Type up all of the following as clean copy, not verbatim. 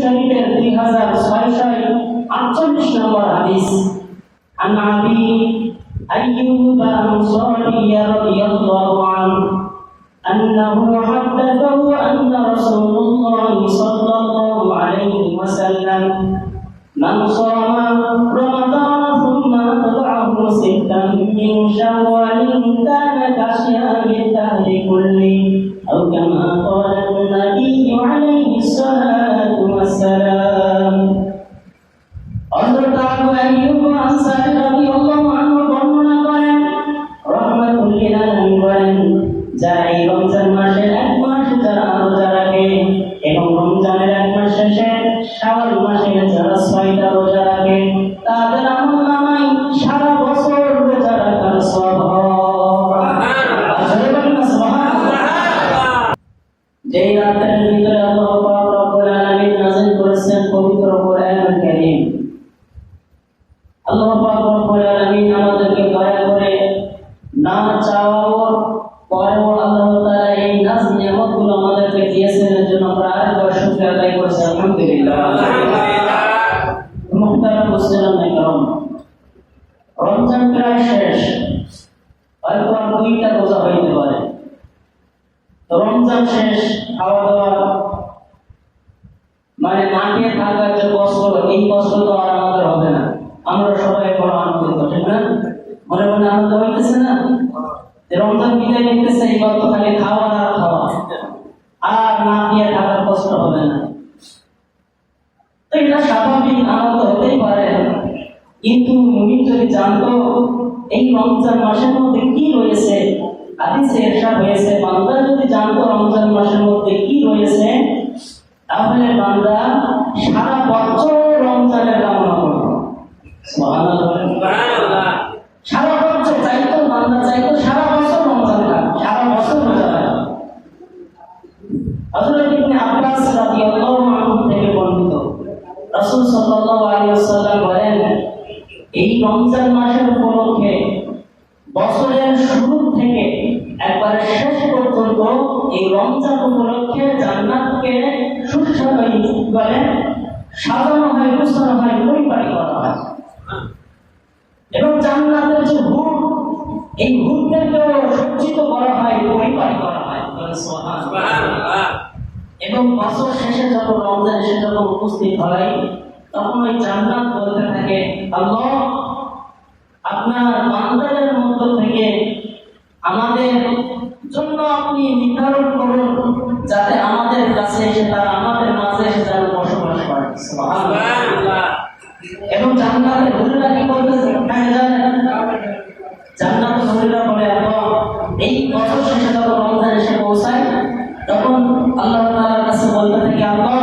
শরীফের 2648 নম্বর হাদিস। عن أبي أيوب الأنصاري رضي الله عنه أنه حدثه أن رسول الله صلى الله عليه وسلم من صام رمضان ثم تبعه ستا من شوال كان كصيام الدهر كله أو كما قال النبي عليه الصلاة والسلام. আবু আইয়ুব আনসারী রাদিয়াল্লাহু আনহু বর্ণনা করেন, রাহমাতুল লিল আলামিন বলেন, যারা এই রমজান মাসের এক মাস যারা রোজা রাখে এবং রমজানের এক মাস শেষে শাওয়াল মাসে যারা 6টা রোজা রাখে, তাদের আমলনামায় সারা বছর রোজা রাখার সওয়াব সুবহানাল্লাহ। যেই রাতের ভিতরে আল্লাহ পাক রব্বুল আলামিন নাযিল করেছেন পবিত্র কোরআনুল কারীম, আল্লাহ পাক রব্বুল আলামিন আমাদেরকে দয়া করে না চাওয়ার পরেও আল্লাহ তাআলা এই নাজ নিয়ামতগুলো আমাদেরকে দিয়েছেন, এর জন্য আমরা আরেকবার শুকরিয়া আদায় করছি আলহামদুলিল্লাহ। মুহতারাম মুসলিম একরাম, রমজান প্রায় শেষ, হয়তো আর 2টা রোজা হইতে পারে। তো রমজান শেষ, খাওয়া দাওয়া মানে না খেয়ে থাকার যে কষ্ট, এই কষ্ট তো আর আমাদের হবে না। আমরা সবাই বড় আনন্দিত, ঠিক না? মনে মনে আনন্দ হইতেছে না যে রমজান বিদায় নিতেছে, এবার তো খালি খাওয়া আর খাওয়া, আর না খেয়ে থাকার কষ্ট হবে না। তো এটা স্বাভাবিক, আনন্দ হতেই পারে, কিন্তু মুমিন যদি জানতো এই রমজান মাসের মধ্যে কি রয়েছে, হাদিসে ইরশাদ হয়েছে, বান্দা যদি জানতো রমজান মাসের মধ্যে কি রয়েছে, তাহলে বান্দা সারা বছর রমজানের কামনা করত। সুবহানাল্লাহ। সারা বছর চাইতো, বান্দা চাইতো সারা বছর রমজান খাক, সারা বছর রোজা রাখা। হযরত ইবনে আব্বাস রাদিয়াল্লাহু আনহু থেকে বর্ণিত, রাসূল সাল্লাল্লাহু আলাইহি ওয়াসাল্লাম বলেন, এই রমজান মাসের উপলক্ষে বছরের শুরু থেকে একবারে শেষ পর্যন্ত এই রমজান উপলক্ষে জান্নাতকে সুস্বাদু করে সাজানো হয়, গোছানো হয়, পরিপাটি করা হয়। এবং জান্নাতের যে হুর, এই হুরদেরকেও সজ্জিত করা হয়, পরিপাটি করা হয়। সুবহানাল্লাহ। এবং বছর শেষে যখন রমজান এসে যখন উপস্থিত হয়, তখন ওই জান্নাত বলতে থাকে, আল্লাহ আপনার বান্দাদের মধ্য থেকে আমাদের জন্য আপনি নির্ধারণ করুন, যাতে আমাদের কাছে এসে তারা আমাদের মাঝে এসে যেন বসবাস করে। সুবহানাল্লাহ। এবং জান্নাতের হুররা কি বলতেছে জান্নাতের হুররা বলে, আল্লাহ এই বছর শেষে যখন রমজান এসে পৌঁছায়, তখন আল্লাহ তাআলার কাছে বলতে থাকে, আল্লাহ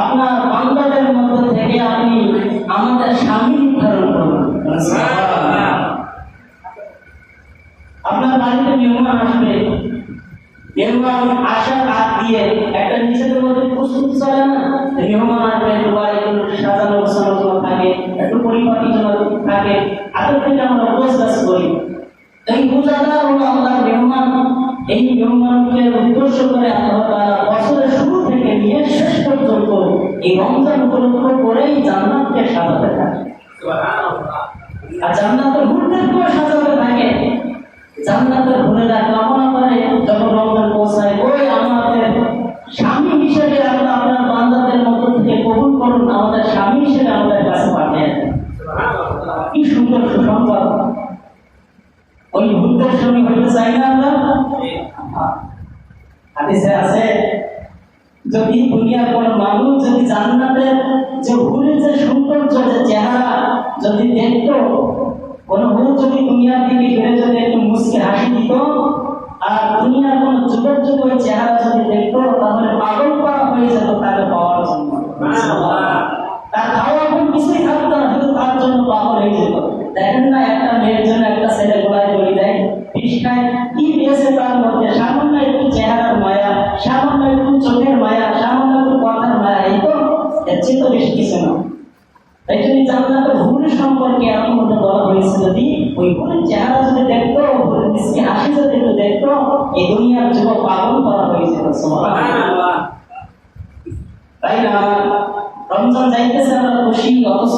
আপনার বান্দাদের মধ্য থেকে আপনি আমাদের স্বামী নির্ধারণ করুন। আপনার বাড়িতে মেহমান আসবে, মেহমান আসার আগ দিয়ে একটা নিজেদের মধ্যে প্রস্তুতি চলে না, মেহমান আসবে, একটু বাড়ি একটু সাজানো গোছানো থাকে, একটু পরিপাটি থাকে, আগের থেকে আমরা উপস্থাস করি। এই রোজাদার হলো আল্লাহর মেহমান। এই মেহমানকে উদ্দেশ্য করে আল্লাহ তাআলা বছরের শুরু থেকে নিয়ে শেষ পর্যন্ত এই রমজান উপলক্ষ করেই জান্নাতকে সাজাতে থাকে। সুবহানাল্লাহ। আর জান্নাতের হুরদেরকেও সাজাতে থাকে। জান্নাতের হুরেরা কামনা করে যখন রমজান পৌঁছায়, ওই আমাদের স্বামী হিসেবে আল্লাহ আপনার বান্দাদের মধ্য থেকে কবুল করুন, আমাদের স্বামী হিসেবে আমাদের কাছে পাঠান। সুবহানাল্লাহ। কি সুন্দর সুসংবাদ! ওই হুরদের স্বামী হইতে চাই না আমরা? হাদিসে আছে, যদি দুনিয়ার কোন মানুষ যদি জান্নাতের যে হুরের যে সৌন্দর্য, যে চেহারা যদি দেখতো, কোন হুর যদি দুনিয়ার দিকে ফিরে যদি একটু মুচকি হাসি দিত, আর দুনিয়ার কোন যুবক যদি ওই চেহারা যদি দেখতো, তাহলে পাগল করা হয়ে যেত তাকে পাওয়ার জন্য। তার খাওয়া কোন কিছুই থাকতো না, শুধু তার জন্য পাগল হয়ে যেত। দেখেন না, একটা মেয়ের জন্য একটা ছেলে গোলায় দড়ি দেয়, বিষ্ণায় কি পেয়েছে তার মধ্যে? সামান্য একটু চেহারার মায়া, সামান্য একটু চোখের মায়া, সামান্য একটু কথার মায়া, এই তো, এর চেয়ে তো বেশি কিছু না। তাই জন্য জান্নাতের হুরের সম্পর্কে এরকম বলা হয়েছে, যদি ওই হুরের চেহারা যদি দেখতো, হুরের মিষ্টি হাসি যদি একটু দেখতো, এই দুনিয়ার যুবক পাগল করা হয়েছিল। সুবহানাল্লাহ। তাই না? রমজান যাইতেছে আমরা খুশি, অথচ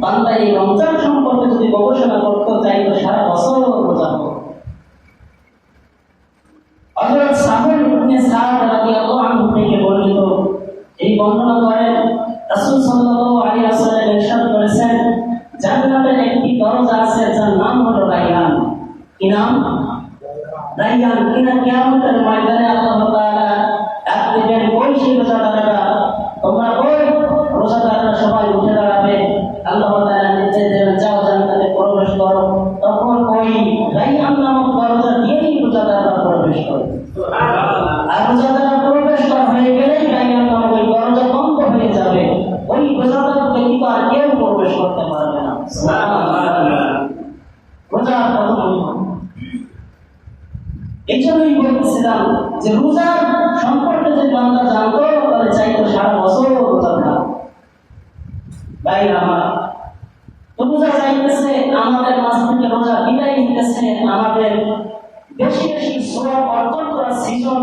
বান্দা এই রমজান সম্পর্কে যদি গবেষণা করতে চাই তো সারা বছর রোজা হবে। হযরত সাহল ইবনে সাদ রাদিয়াল্লাহু আনহু থেকে বর্ণিত এই বর্ণনা করেন রাসূল সাল্লাল্লাহু আলাইহি ওয়াসাল্লাম ইরশাদ করেছেন, জান্নাতের একটি দরজা আছে যার নাম হলো রায়্যান। কি নাম? রায়্যান। কিয়ামতের ময়দানে আল্লাহ তাআলা ডাক দিবেন, ওই সেই রোজাদাররা, তোমরা ওই রোজাদাররা সবাই উঠে দাঁড়াবে, আল্লাহ তাআলা নির্দেশ দেবেন, যাও জান্নাতে প্রবেশ করো। তখন ওই রায়্যান নামক দরজা দিয়েই রোজাদাররা প্রবেশ করে। আর রোজাদাররা প্রবেশ করা হয়ে গেলেই রায়্যান নামক ওই দরজা বন্ধ হয়ে যাবে, ওই রোজাদার ব্যতীত আর কেউ প্রবেশ করতে পারবে না। সুবহানাল্লাহ। রোজা কত মহিমা! এই জন্যই বলতেছিলাম যে রোজা সম্পর্কে যদি বান্দা জানতো তাহলে চাইতো সারা বছর রোজা থাকা। তাই আমার তো রোজা চাইতেছে, আমাদের মাঝ থেকে রোজা বিদায় নিতেছে, আমাদের বেশি বেশি সওয়াব অর্জন করার সিজন,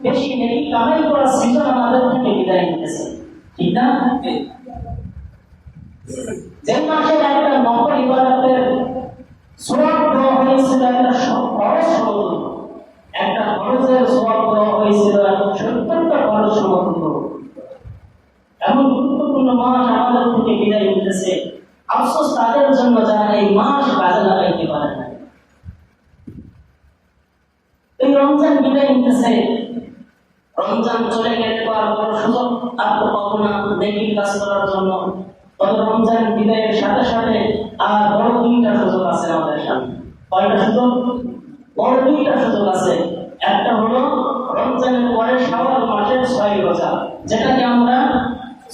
বেশি নেকি কামাই করার সিজন আমাদের থেকে বিদায় নিতেছে। ঠিক না? যে মাসের একটা নফল ইবাদতের সওয়াব দেওয়া হয়েছিল একটা খরচ সমতুল্য, একটা খরচের সওয়াব দেওয়া হয়েছিল 70টা খরচ সমতুল্য। এমন গুরুত্বপূর্ণ মাস আমাদের থেকে বিদায় নিতেছে। আফসোস তাদের জন্য যারা এই মাস কাজে লাগাইতে পারে না। এই রমজান বিদায় নিতেছে, রমজান চলে গেলে তো আর বড় সুযোগ আর তো পাবো না নেকির কাজ করার জন্য। তবে রমজান বিদায়ের সাথে সাথে আর বড় দুইটা সুযোগ আছে আমাদের সামনে। কয়টা সুযোগ? বড় দুইটা সুযোগ আছে। একটা হলো রমজানের পরে শাওয়াল মাসের 6 রোজা, যেটাকে আমরা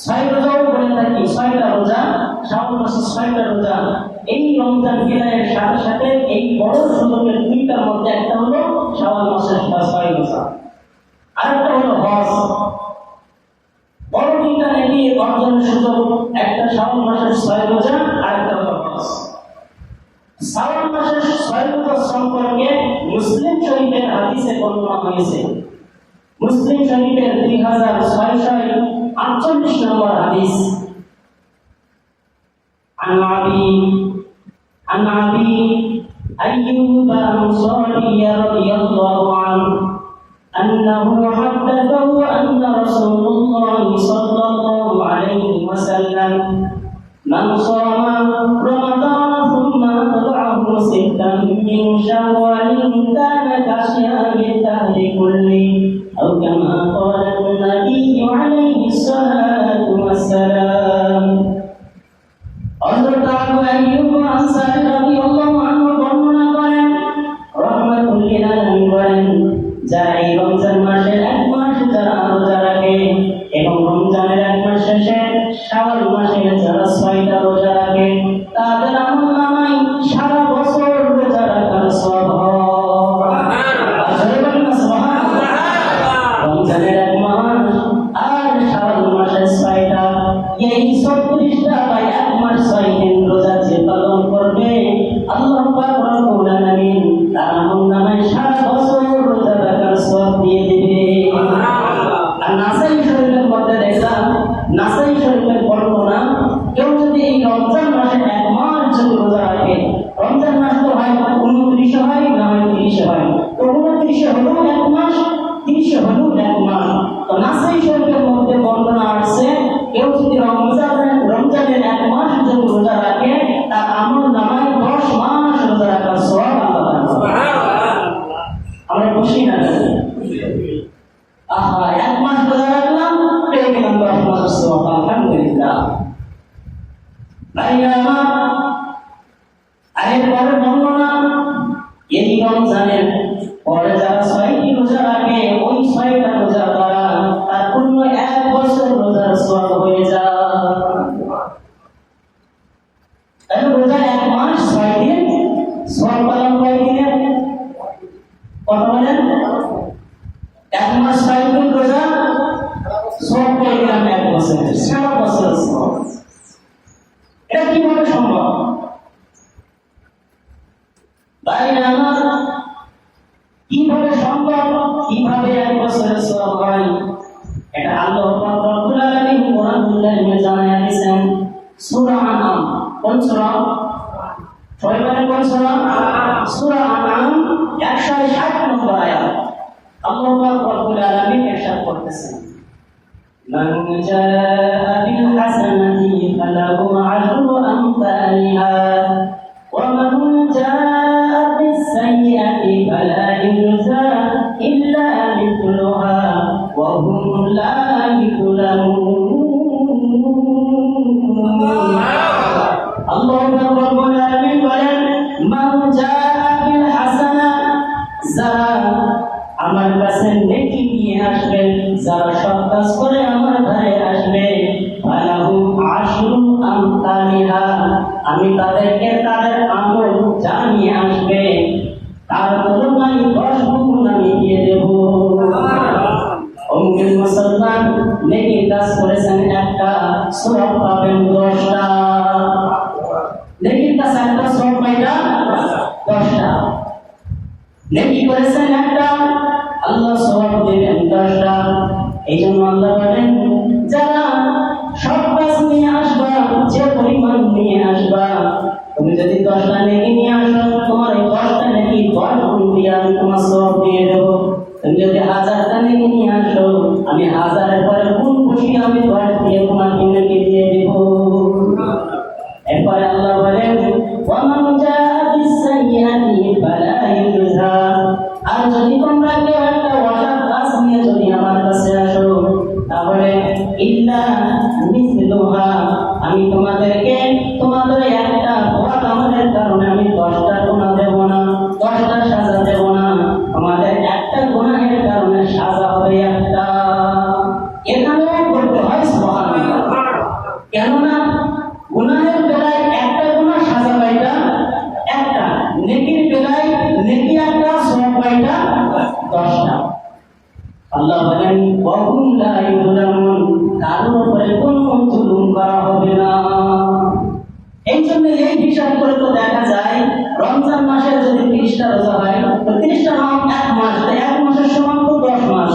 6 রোজাও বলে থাকি। 6টা রোজা, শাওয়াল মাসের 6টা রোজা। এই রমজান বিদায়ের সাথে সাথে এই বড় সুযোগের দুইটার মধ্যে একটা হলো শাওয়াল মাসের 6 রোজা, আরেকটা হলো হজ। বড় দুইটা নাকি অর্জনের সুযোগ, একটা শাওয়াল মাসের 6 রোজা, আরেকটা হলো হজ। শাওয়াল মাসের 6 রোজা সম্পর্কে মুসলিম শরীফের হাদিসে বর্ণনা হয়েছে। মুসলিম শরীফের 2648 নম্বর হাদিস। عن أبي أيوب الأنصاري رضي الله عنه أنه حدثه أن رسول الله صلى الله عليه وسلم من صام رمضان ثم تبعه 6 من شوال كان كصيام الدهر كله أو كما قال النبي عليه الصلاة والسلام। হযরত আবু আইয়ুব আনসারী রাদিয়াল্লাহু আনহু বর্ণনা করেন, রাহমাতুল লিল আলামিন বলেন, যারা এই রমজান মাসের 1 মাস যারা রোজা রাখে এবং রমজানের 1 মাস শেষে শাওয়াল মাসে যারা 6টা রোজা রাখে, তাদের আমলনামায় সারা বছর রোজা রাখার সওয়াব হয়। সুবহানাল্লাহ। রমজানের 1 মাস আর শাওয়াল মাসের 6টা, এই 36টা বা 1 মাস 6 দিন রোজা যে পালন করবে, আল্লাহ পাক রব্বুল আলামিন তার আমলনামায় সারা বছর রোজা রাখার সওয়াব দিয়ে দিবে। আর নাসাই শরীফের মধ্যে দেখলাম, নাসাই শরীফের বর্ণনা, কেউ যদি এই রমজান মাসে 1 মাস যদি রোজা রাখে, রমজান মাস তো হয় 29 হয় না হয় 30 হয়, তো 29 হলো 1 মাস, 30 হলো 1 মাস। তো নাসাই শরীফের মধ্যে বর্ণনা আছে, কেউ যদি রমজানের 1 মাস যদি রোজা রাখে, তার আমলনামায় 10 মাস রোজা রাখার সওয়াব আল্লাহ দান করবেন। আমরা খুশি না? আহা, 1 মাস রোজা রাখলাম, পেয়ে গেলাম 10 মাসের সওয়াব, আলহামদুলিল্লাহ। ভাইরা আমার, এরপরে বর্ণনা, এই রমজানের পরে যারা 6টি রোজা রাখে, ওই 6টা রোজা দ্বারা তার পূর্ণ 1 বছর রোজার সওয়াব হয়ে যায়। তাহলে রোজা 1 মাস 6 দিন, সওয়াব পালন কয় দিনের? কত বলেন? 1 মাস 6 দিন রোজা, সওয়াব পেয়ে গেলাম 1 বছর, সারা বছরের সওয়াব। এটা কিভাবে সম্ভব? ভাইরা আমার, কিভাবে সম্ভব? কিভাবে 1 বছরের সওয়াব হয়? এটা আল্লাহ পাক রব্বুল আলামিন সূরা? সবাই বলেন কোন সূরা? সূরা আনআম 160 নম্বর আয়াত। আল্লাহ পাক রব্বুল আলামিন ইরশাদ করতেছেন, মান জাআ বিল হাসানাতি ফালাহু আশরু আমসালিহা ওয়া মান জাআ বিস সাইয়্যাতি ফালা ইউজা ইল্লা মিথলুহা ওয়া হুম লা ইউলামুন। আল্লাহ রাব্বুল আলামিন বলেন, মান জাআ বিল হাসানা, যারা আমার কাছে নেকি নিয়ে আসবে, যারা সৎ কাজ করে আমার ধারে আসবে, ফালাহু আশরু আমসালিহা, আমি তাদেরকে তাদের আমল জানিয়ে আসবে তার তুলনায় 10 গুণ আমি দিয়ে দেব। অমুক মুসলমান নেকি কাজ করেছেন একটা, সওয়াব পাবেন 10টা। নেকি কাজ একটা, সওয়াব পাইটা 10টা। নেকি করেছেন একটা, আল্লাহ সওয়াব দেবেন 10টা। এই জন্য আল্লাহ বলেন, যারা সৎ কাজ নিয়ে আসবা, যে পরিমাণ নিয়ে আসবা, তুমি যদি 10টা নেকি নিয়ে আসো, তোমার এই 10টা নেকি 10 গুণ দিয়ে আমি তোমার সওয়াব দিয়ে দেব। তুমি যদি 1000টা নেকি নিয়ে আসো, আমি 1000-এর পরে গুণ বসিয়ে আমি 10 দিয়ে তোমাকে নেকি দিয়ে দেব। এরপরে আল্লাহ বলেন, ওয়া মান জাআ বিস সাইয়্যাতি ফালা ইউজা, আর যদি তোমরা কেউ একটা অসৎ কাজ নিয়ে যদি আমার কাছে আসো, তাহলে ইল্লা মিসলুহা, আমি তোমাদেরকে তোমাদের একটা বড় আমলের কারণে আমি 10টা গুনাহ দেব না, 10টা সাজা দেব না, তোমাদের একটা গুনাহের কারণে সাজা হবে একটা। এখানেও করতে হয় সুবহানাল্লাহ। কেননা গুনাহের বেলায় একটা গুনাহ সাজা পাইটা একটা, নেকির বেলায় নেকি একটা, সওয়াব পাইটা 10টা। আল্লাহ বলেন, ওয়া হুম লা ইউলামুন, কারোর উপরে কোনো জুলুম করা হবে না। এই জন্য এই হিসাব করে তো দেখা যায়, রমজান মাসে যদি 30টা রোজা হয়, তো 30টা নাম 1 মাস, তাই 1 মাসের সমান তো 10 মাস,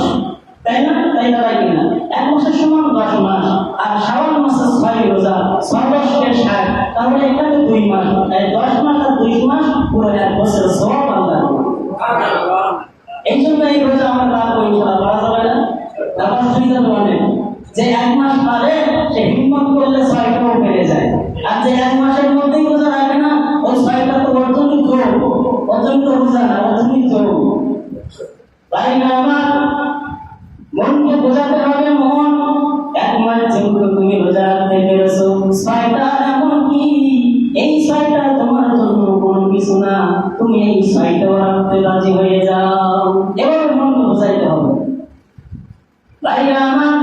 তাই না? তাই না, তাই না? 1 মাসের সমান 10 মাস, আর শাওয়াল মাসে 6 রোজা, 6 মাসে 60, তাহলে এখানে 2 মাস, তাই 10 মাস আর 2 মাস পুরো 1 বছর সওয়াব আল্লাহ। সুবহানাল্লাহ। এই জন্য এই রোজা আমরা রাখবো, ইনশাআল্লাহ। পারা যাবে না? তারপর সুবিধা বলেন যে 1 মাস পারে সে হিম্মত করলে 6টাও পেরে যায়, আর যে 1 মাসের মধ্যেই রোজা রাখে না, ওই 6টা তো অর্জনই করো, অর্জন তো রোজা না, অর্জনই করো। তাই না, আমার মনকে বোঝাতে হবে, মন 1 মাস যেহেতু তুমি রোজা রাখতে পেরেছো, 6টা এমন কি এই 6টা তোমার জন্য কোনো কিছু না, তুমি এই 6টাও রাখতে রাজি হয়ে যাও। এবার মনকে বোঝাইতে হবে। তাই আমার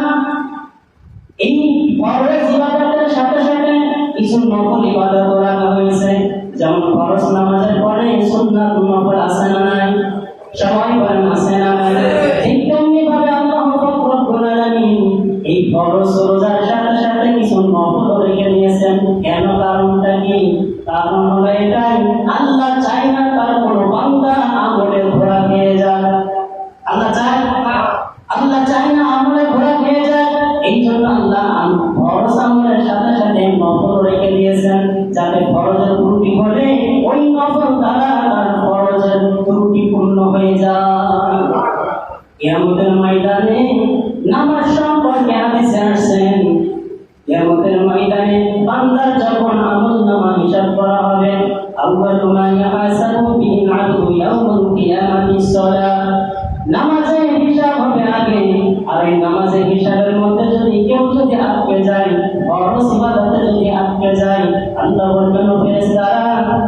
এই ফরজ ইবাদতের সাথে সাথে কিছু নফল ইবাদত রাখা হয়েছে, যেমন ফরজ নামাজের পরে সুন্নাত নফল আছে না নাই? সবাই বলেন আছে না নাই? ঠিক তেমনি ভাবে আল্লাহ রব্বুল আলামিন এই ফরজ রোজার সাথে সাথে কিছু নফল রেখে দিয়েছেন। কেন? কারণটা কি? কারণ হলো এটাই, আল্লাহ চায় না তার কোনো বান্দা আমলে ঘোরা খেয়ে যায়। আল্লাহ চায় না আমলে ঘোরা খেয়ে যায়। এই জন্য আল্লাহ ফরজ আমলের সাথে সাথে নফল রেখে দিয়েছেন, যাতে ফরজের ত্রুটি হলে ওই নফল দ্বারা তার ফরজের ত্রুটি পূর্ণ হয়ে যায়। কিয়ামতের ময়দানে নামাজ সম্পর্কে হাদিসে আসছেন, কিয়ামতের ময়দানে বান্দার যখন আমলনামা হিসাব করা হবে, আউয়ালু মা ইয়াহাসাবু বিহিল আবদু ইয়াউমাল কিয়ামাতিস সালাত, নামাজের হিসাব হবে আগে। আর এই নামাজের হিসাবের মধ্যে যদি কেউ যদি আটকে যায়, ফরজ ইবাদতে যদি আটকে যায়, আল্লাহ বলবেন, ফেরেশতারা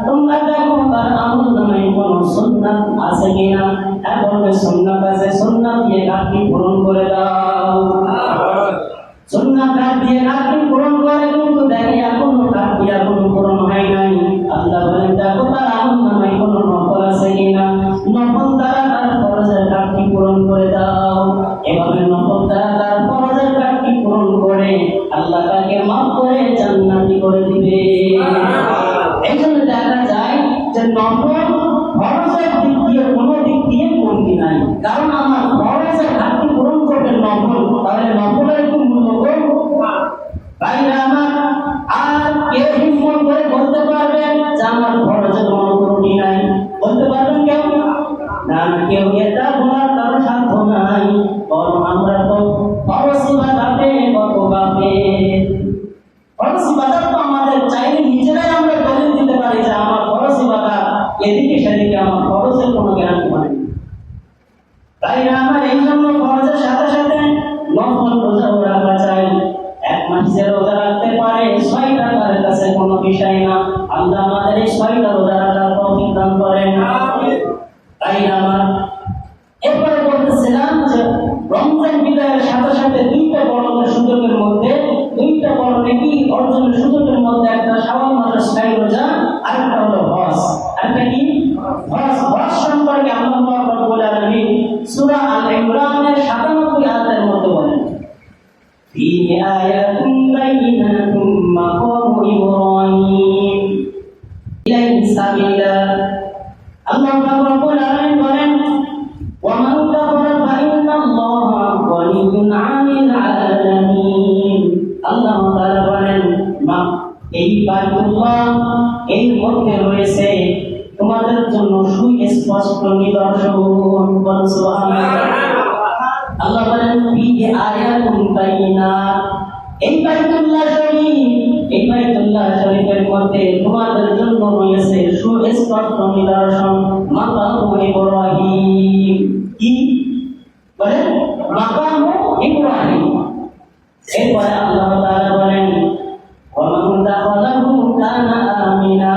তোমরা দেখো তার আমলনামায় কোনো সুন্নাত আছে কিনা। এখন সুন্নাত আছে, সুন্নাত দিয়ে ঘাটতি পূরণ করে দাও। সুন্নাত দিয়ে ঘাটতি পূরণ করে, কিন্তু দেখে এখনো ঘাটতি এখনো পূরণ হয় নাই। আল্লাহ বলেন, দেখো তার আমলনামায় কোনো নফল আছে কিনা, নফল দ্বারা তার ফরজের ঘাটতি পূরণ করে দাও। এভাবে নফল দ্বারা তার ফরজের ঘাটতি পূরণ করে আল্লাহ তাকে মাফ করে জান্নাতি করে দিবে। এই জন্য দেখা যায় যে নফল ফরজের দিক দিয়ে কোনো দিক দিয়ে কমতি নাই, কারণ আমার ফরজের ঘাটতি পূরণ করবে নফল, তাহলে নফলের একটু মূল্য কম। তাই আমার আর কেউ হিম্মত করে বলতে মধ্যে দুইটা বড় নেকি অর্জনের সুযোগের মধ্যে একটা শাওয়াল মাসের স্থায়ী রোজা, আরেকটা হলো হজ। আরেকটা কি? হজ। হজ সম্পর্কে আল্লাহ পাক রব্বুল আলামিন সূরা আল ইমরানের 97 আয়াতের মধ্যে বলেন, ফীহি আয়াতুন বাইয়িনাতুম মাকামু ইব্রাহিম ইলাইহি সাবিলা। আল্লাহ পাক রব্বুল আলামিন বলেন, ওয়া মান কাফারা ফাইন্নাল্লাহা গনিয়্যুন আনিল আলামিন। আল্লাহ তাআলা বলেন, এই বাইতুল্লাহ এর মধ্যে রয়েছে তোমাদের জন্য সুস্পষ্ট নিদর্শন। সুবহানাল্লাহ। আল্লাহ বলেন, ফীহি আয়াতুন বাইয়িনাত। এই বাইতুল্লাহ শরীফের মধ্যে তোমাদের জন্য রয়েছে সুস্পষ্ট নিদর্শন। মাকামু ইব্রাহিম। কি বলেন? মাকামু ইব্রাহিম। এরপরে আল্লাহ তাআলা বলেন, ওয়া মান দাখালাহু কানা আমিনা।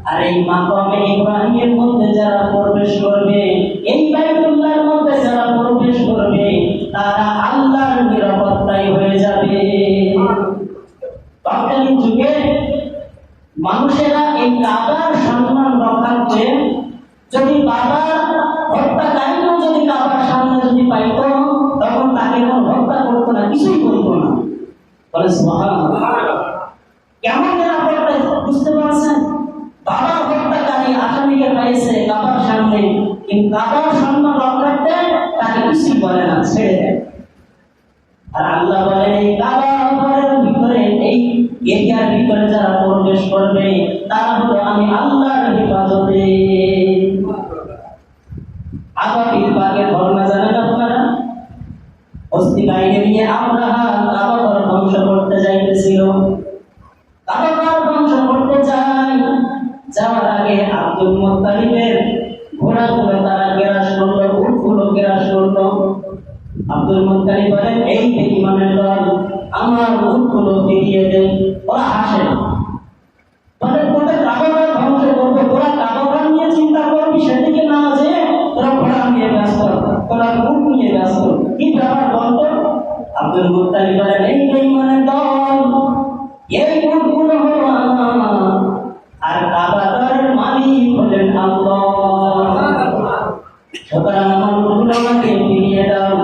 আর এই মাকামে ইব্রাহিমের মধ্যে যারা প্রবেশ করবে, এই বাইতুল্লাহর মধ্যে যারা প্রবেশ করবে, তারা আল্লাহর নিরাপত্তায় হয়ে যাবে। তৎকালীন যুগে মানুষেরা এই কাবার সম্মান রক্ষা করে, যদি বাবার হত্যাকারীও যদি কাবার সামনে যদি পাইত, তখন তাকে কোনো হত্যা করতো না, কিছুই করতো না। বলে সুবহানাল্লাহ। কেমন নিরাপত্তা বুঝতে পারছেন? বাবার হত্যাকারী আসামিকে পাইছে কাবার সামনে, কিন্তু কাবার সম্মান রক্ষার্থে তাকে কিছুই বলে না, ছেড়ে দেয়। আর আল্লাহ বলেন, এই কাবার ঘরের ভিতরে, এই এরিয়ার ভিতরে যারা প্রবেশ করবে, তারা হলো আমি আল্লাহর হেফাজতে। আবাবিল বাগের ঘটনা জানেন আপনারা? হস্তি বাহিনী নিয়ে আব্রাহা কাবা ঘর ধ্বংস করতে যাইতেছিল। কাবা ঘর ধ্বংস করতে যাওয়ার আগে আব্দুল মুত্তালিবের ঘোড়াগুলো তারা গ্রাস করলো, উটগুলো গ্রাস করলো। আব্দুল মুত্তালিব বলেন, এই বেঈমানের দল, আমার উটগুলো ফিরিয়ে দেন। ওরা হাসে, বলে তোদের কাবা ঘর ধ্বংস করবো, তোরা কাবা ঘর নিয়ে চিন্তা করবি, সেদিকে না যে তোরা ঘোড়া নিয়ে ব্যস্ত, তোরা উট নিয়ে ব্যস্ত। কি ব্যাপার বলতো? আব্দুল মুত্তালিব বলেন, এই বেঈমানের দল, এই উটগুলো হলো আমার, আর কাবা ঘরের মালিক হলেন আল্লাহ। সুতরাং আমার উটগুলো আমাকে ফিরিয়ে দাও,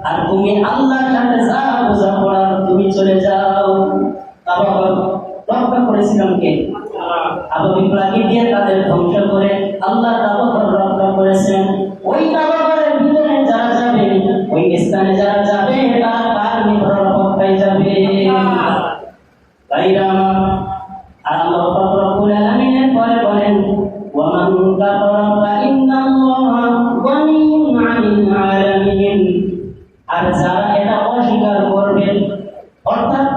আর তুমি আল্লাহর সাথে যা বোঝাপড়া তুমি চলে যাও। কাবা ঘর রক্ষা করেছিলাম কে? আবু ইব্রাহিম দিয়ে তাদের ধ্বংস করে আল্লাহ কাবা ঘর রক্ষা করেছেন। ওই কাবা ঘরের ভিতরে যারা যাবে, ওই স্থানে যারা যাবে, তারা কার নিরাপত্তায় যাবে? তাইরা আর আল্লাহ পাক রব্বুল আলামিনের পরে বলেন, ওয়া মান কাফারা ফাইন্নাল্লাহা গনিয়্যুন আনিল আলামিন। আর যারা এটা অস্বীকার করবে, অর্থাৎ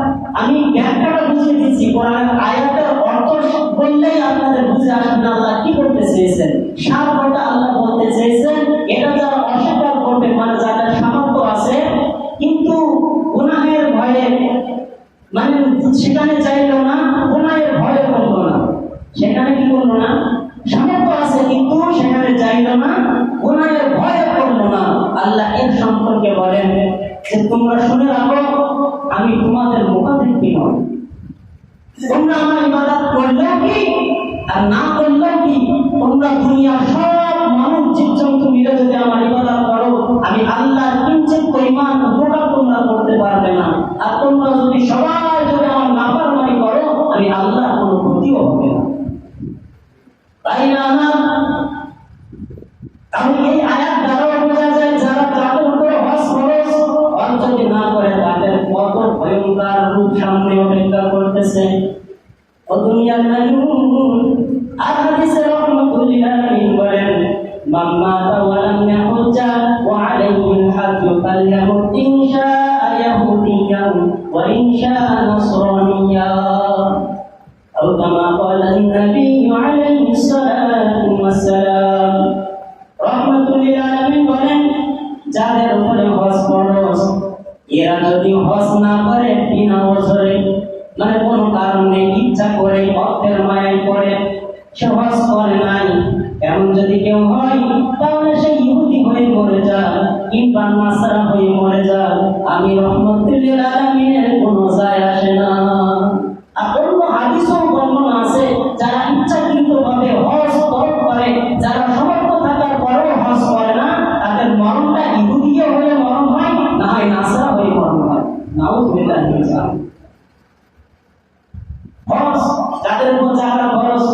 আমি ব্যাখ্যাটা বুঝিয়ে দিচ্ছি, কোরআনের আয়াতের অর্থ বললেই আপনাদের বুঝে আসবে না আল্লাহ কি বলতে চেয়েছেন। সারটা আল্লাহ বলতে চেয়েছেন, এটা যারা অস্বীকার করবে, মানে যাদের সামর্থ্য আছে কিন্তু গুনাহের ভয়ে, মানে সেখানে চাইলো না, গুনাহের ভয়ে করলো না, সেখানে কি করলো না, সামর্থ্য আছে কিন্তু সেখানে চাইলো না, গুনাহের ভয়ে করলো না। আল্লাহ এর সম্পর্কে বলেন যে তোমরা শুনে রাখো, আমি তোমাদের মুখাপেক্ষী নই। তোমরা আমার ইবাদত করলেও কি আর না করলেও কি, তোমরা দুনিয়ার সব মানুষ জীবজন্তু মিলে যদি আমার ইবাদত করো, আমি আল্লাহর কিঞ্চিত পরিমাণ উপকার তোমরা করতে পারবে না। আর তোমরা যদি সবাই যদি আমার নাফরমানি করো, আমি আল্লাহর কোনো ক্ষতিও হবে না। তাই না? তাহলে এই আয়াত দ্বারা বোঝা যায় যারা তাদের উপরে হজ ফরজ, হজ যদি না করে তাদের কত ভয়ঙ্কর রূপ সামনে অপেক্ষা করতেছে। ও দুনিয়ার মানুষ, আর হাদিসে রাহমাতুল লিল আলামিন বলেন, মান মাতা ওয়া লাম ইয়াহুজ্জা ওয়া আলাইহিল হাজ্জু ফালইয়াহুদ ইনশাআ ইয়াহুদিয়্যান ওয়া ইনশাআ নাসরানিয়্যা। আও কামা ক্বালা আন-নবী আলাইহিস সালাতু ওয়াস সালাম। রাহমাতুল লিল আলামিন বলেন, যাদের উপরে হজ ফরজ, এরা যদি হজ না করে বিনা ওজরে, মানে কোনো কারণে ইচ্ছা করে অর্থের মায়ায় পড়ে সে হজ করে নাই, এমন যদি কেউ হয়, তাহলে সে ইহুদি হয়ে মরে যায় কিংবা নাসারা হয়ে মরে যায়, আমি রাহমাতুল লিল আলামিনের কোনো যাদের উপর জাকাত খরচ,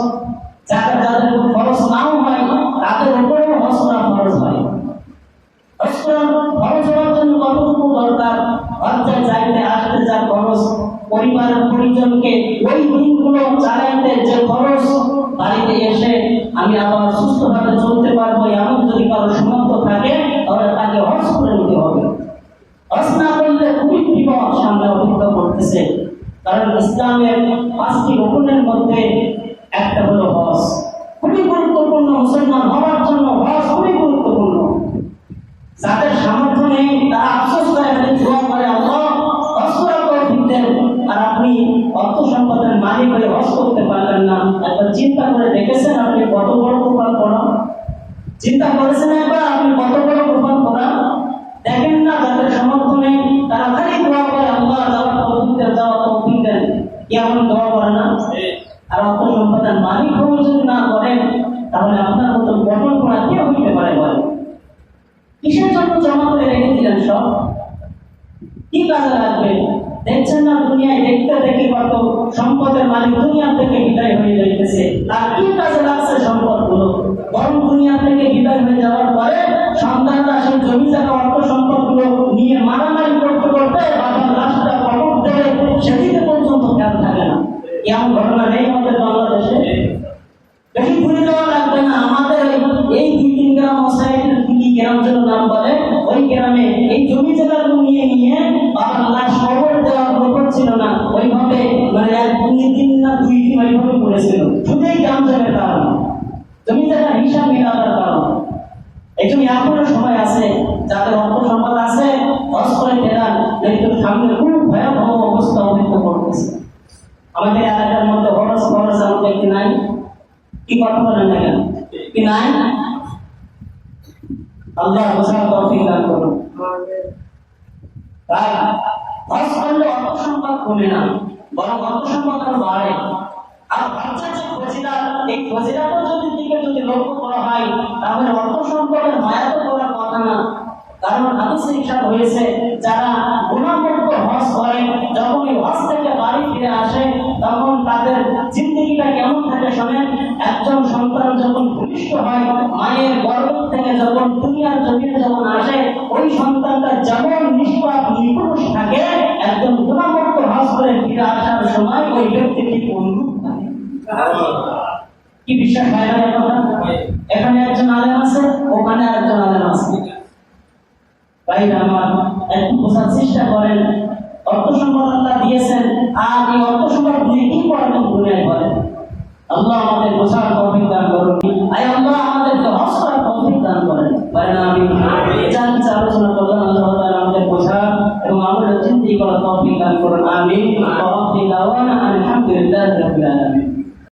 জাকাত যাদের উপর খরচ নাও হয় তাদের উপরেও হজ করা ফরজ হয়। হজ করা ফরজ হওয়ার জন্য কতটুকু দরকার? হজ্জে যাইতে আসতে যা খরচ, পরিবারের পরিজনকে ওই দিনগুলো চালাইতে যে খরচ, বাড়িতে এসে আমি আবার সুস্থভাবে চলতে পারবো এমন যদি কারো সামর্থ্য থাকে তাহলে তাকে হজ করে নিতে হবে। হজ না করলে খুবই বিপদ সামনে অপেক্ষা করতেছে। কারণ ইসলামের 5টি রুকুনের মধ্যে একটা হলো হজ। খুবই গুরুত্বপূর্ণ, মুসলমান হওয়ার জন্য হজ খুবই গুরুত্বপূর্ণ। যাদের সামর্থ্য নেই তারা আফসোস করে দোয়া করে আল্লাহ হজ করার তৌফিক দেন। আর আপনি অর্থ সম্পদের মালিক হয়ে হজ করতে পারলেন না, একবার চিন্তা করে দেখেছেন আপনি কত বড় কুরবান করা? চিন্তা করেছেন একবার আপনি কত বড় কুরবান করা? দেখেন না যাদের সামর্থ্য নেই তারা খালি দোয়া করে আল্লাহ যাওয়ার তৌফিক দেন, যাওয়ার তৌফিক দেন, কেমন দোয়া করে না? আর অর্থ সম্পদের মালিক হয়ে যদি না করেন তাহলে আপনার মতো গঠন করা কে হইতে পারে বলেন? কিসের জন্য জমা করে রেখেছিলেন সব? কি কাজে লাগবে? দেখছেন না দুনিয়ায় দেখতে দেখে কত সম্পদের মালিক দুনিয়া থেকে বিদায় হয়ে যাইতেছে। তার কি কাজে লাগছে সম্পদগুলো? বরং দুনিয়া থেকে বিদায় হয়ে যাওয়ার পরে সন্তানরা সেই জমি জায়গা অর্থ সম্পদগুলো নিয়ে মারামারি করতে করতে বাবার লাশটা কবর দেবে সেদিকে পর্যন্ত খেয়াল থাকে না। এমন ঘটনা নেই আমাদের বাংলাদেশে? বেশি ঘুরে যাওয়া লাগবে না। আমাদের এই 2-3 গ্রাম সাইডের কি গ্রাম যেন নাম বলে, ওই গ্রামে এই জমি জায়গাগুলো নিয়ে নিয়ে বাবার লাশ কবর দেওয়ার ব্যাপার ছিল না, ওইভাবে মানে 2 দিন না 2 দিন ওইভাবে পড়েছিল শুধু এই গ্রাম জায়গার কারণে, জমি জায়গার হিসাব মিলাবার কারণে। এই জন্য এখনো সময় আছে, যাদের অর্থ সম্পদ আছে হজ করে ফেরান, কিন্তু সামনে খুব ভয়াবহ অবস্থা অপেক্ষা করতেছে। আমাদের এলাকার মধ্যে হরস খরচ আমাদের কি নাই? কি কথা বলেন না কেন? কি নাই? আল্লাহ বোঝার তৌফিক দান করুন। তাই হজ করলে অর্থ সম্পদ কমে না, বরং অর্থ সম্পদ আরো বাড়ে। আর হজ্জের যে ফজিলত, এই ফজিলতের যদি লক্ষ্য করা হয় তাহলে অর্থ সম্পদের মায়া তো করার কথা না। কারণ হাদিসে ইরশাদ হয়েছে যারা গুনাহমুক্ত হজ করে যখন এই হজ থেকে বাড়ি ফিরে আসে তখন তাদের জিন্দেগিটা কেমন থাকে শোনেন। একজন সন্তান যখন ভূমিষ্ঠ হয় মায়ের গর্ভ থেকে যখন দুনিয়ার জমিনে যখন আসে ওই সন্তানটা যেমন নিষ্পাপ নিপুষ থাকে একজন গুনাহমুক্ত হজ করে ফিরে আসার সময় ওই ব্যক্তি ঠিক অনুরূপ থাকে। কি বিশ্বাস হয় না কথা? এখানে একজন আলেম আছে, ওখানে আরেকজন আলেম আছে। ভাই আমার একটু বোঝার চেষ্টা করেন, অর্থ সম্পদ আল্লাহ দিয়েছেন, আর এই অর্থ সম্পদ দিয়ে কি করবেন দুনিয়ায় বলেন? আল্লাহ আমাদের বোঝার তৌফিক দান করুন। আয় আল্লাহ আমাদেরকে হজ করার তৌফিক দান করেন। বলেন আমিন। জানতে আলোচনা করলাম, আল্লাহ তাআলা আমাদের বোঝা এবং আমাদের চিন্তা করার তৌফিক দান করুন। আমিন। ওয়া আখিরু দাওয়ানা আলহামদুলিল্লাহি রাব্বিল আলামিন।